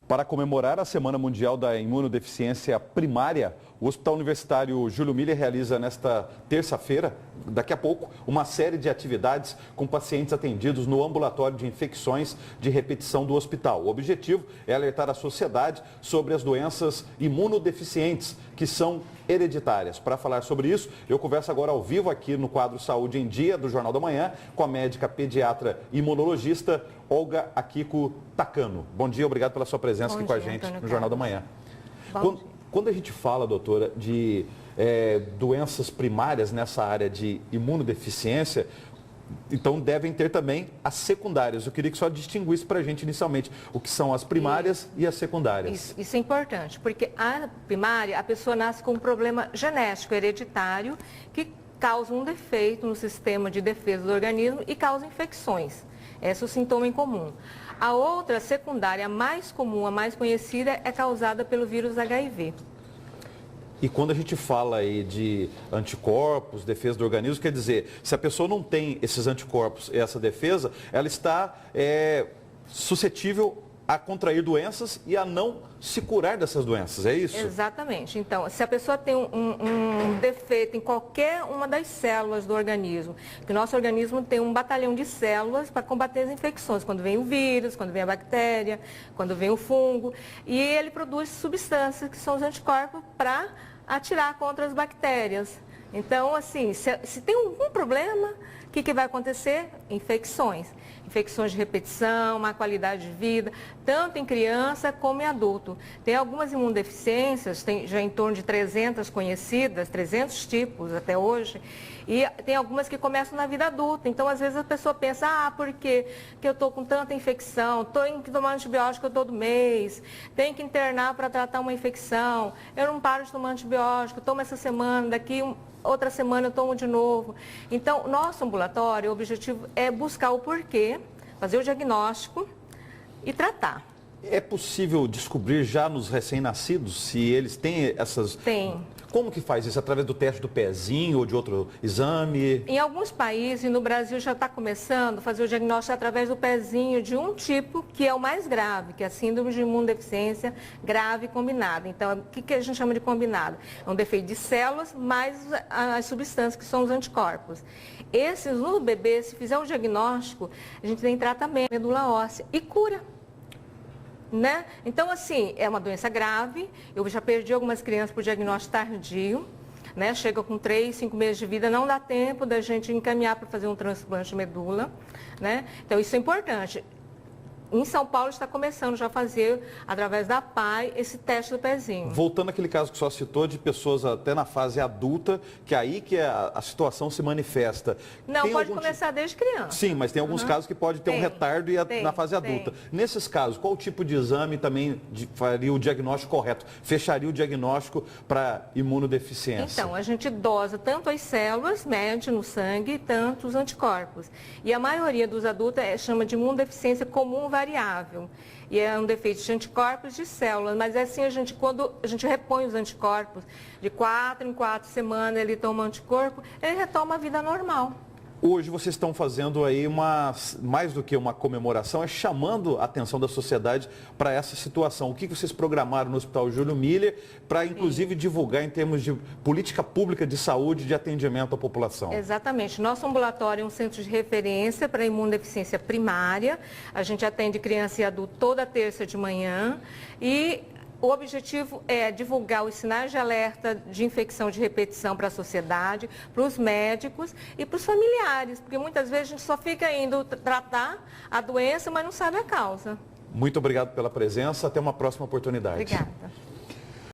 Para comemorar a Semana Mundial da Imunodeficiência Primária, o Hospital Universitário Júlio Miller realiza nesta terça-feira, daqui a pouco, uma série de atividades com pacientes atendidos no ambulatório de infecções de repetição do hospital. O objetivo é alertar a sociedade sobre as doenças imunodeficientes, que são hereditárias. Para falar sobre isso, eu converso agora ao vivo aqui no quadro Saúde em Dia, do Jornal da Manhã, com a médica pediatra imunologista Olga Akiko Takano. Bom dia, obrigado pela sua presença aqui com a gente no Jornal da Manhã. Quando a gente fala, doutora, de doenças primárias nessa área de imunodeficiência, então devem ter também as secundárias. Eu queria que só distinguisse para a gente inicialmente o que são as primárias e as secundárias. Isso é importante, porque a primária, a pessoa nasce com um problema genético hereditário que causa um defeito no sistema de defesa do organismo e causa infecções. Esse é o sintoma em comum. A outra, secundária, a mais comum, a mais conhecida, é causada pelo vírus HIV. E quando a gente fala aí de anticorpos, defesa do organismo, quer dizer, se a pessoa não tem esses anticorpos e essa defesa, ela está suscetível a contrair doenças e a não se curar dessas doenças, é isso? Exatamente. Então, se a pessoa tem um defeito em qualquer uma das células do organismo, que o nosso organismo tem um batalhão de células para combater as infecções, quando vem o vírus, quando vem a bactéria, quando vem o fungo, e ele produz substâncias que são os anticorpos para atirar contra as bactérias. Então, assim, se tem algum problema, o que vai acontecer? Infecções. Infecções de repetição, má qualidade de vida, tanto em criança como em adulto. Tem algumas imunodeficiências, tem já em torno de 300 conhecidas, 300 tipos até hoje, e tem algumas que começam na vida adulta. Então, às vezes a pessoa pensa, por que eu estou com tanta infecção, tenho que tomar antibiótico todo mês, tenho que internar para tratar uma infecção, eu não paro de tomar antibiótico, tomo essa semana, outra semana eu tomo de novo. Então, nosso ambulatório, o objetivo é buscar o porquê, fazer o diagnóstico e tratar. É possível descobrir já nos recém-nascidos se eles têm essas... Tem. Como que faz isso? Através do teste do pezinho ou de outro exame? Em alguns países, no Brasil já está começando a fazer o diagnóstico através do pezinho de um tipo que é o mais grave, que é a síndrome de imunodeficiência grave combinada. Então, o que a gente chama de combinado? É um defeito de células mais as substâncias que são os anticorpos. Esses, no bebê, se fizer o diagnóstico, a gente tem tratamento, medula óssea e cura. Né? Então, assim, é uma doença grave. Eu já perdi algumas crianças por diagnóstico tardio, né? Chega com 3, 5 meses de vida, não dá tempo da gente encaminhar para fazer um transplante de medula, né? Então, isso é importante. Em São Paulo está começando já a fazer, através da PAI, esse teste do pezinho. Voltando àquele caso que só citou, de pessoas até na fase adulta, que aí que a situação se manifesta. Não, pode começar desde criança. Sim, mas tem alguns casos que pode ter um retardo na fase adulta. Nesses casos, qual tipo de exame também faria o diagnóstico correto? Fecharia o diagnóstico para imunodeficiência? Então, a gente dosa tanto as células, mede no sangue, tanto os anticorpos. E a maioria dos adultos chama de imunodeficiência comum variável. E é um defeito de anticorpos de células, mas é assim, quando a gente repõe os anticorpos, de 4 em 4 semanas ele toma anticorpo, ele retoma a vida normal. Hoje vocês estão fazendo aí mais do que uma comemoração, é chamando a atenção da sociedade para essa situação. O que vocês programaram no Hospital Júlio Miller para, inclusive, divulgar em termos de política pública de saúde, de atendimento à população? Exatamente. Nosso ambulatório é um centro de referência para imunodeficiência primária. A gente atende criança e adulto toda terça de manhã e o objetivo é divulgar os sinais de alerta de infecção de repetição para a sociedade, para os médicos e para os familiares, porque muitas vezes a gente só fica indo tratar a doença, mas não sabe a causa. Muito obrigado pela presença, até uma próxima oportunidade. Obrigada.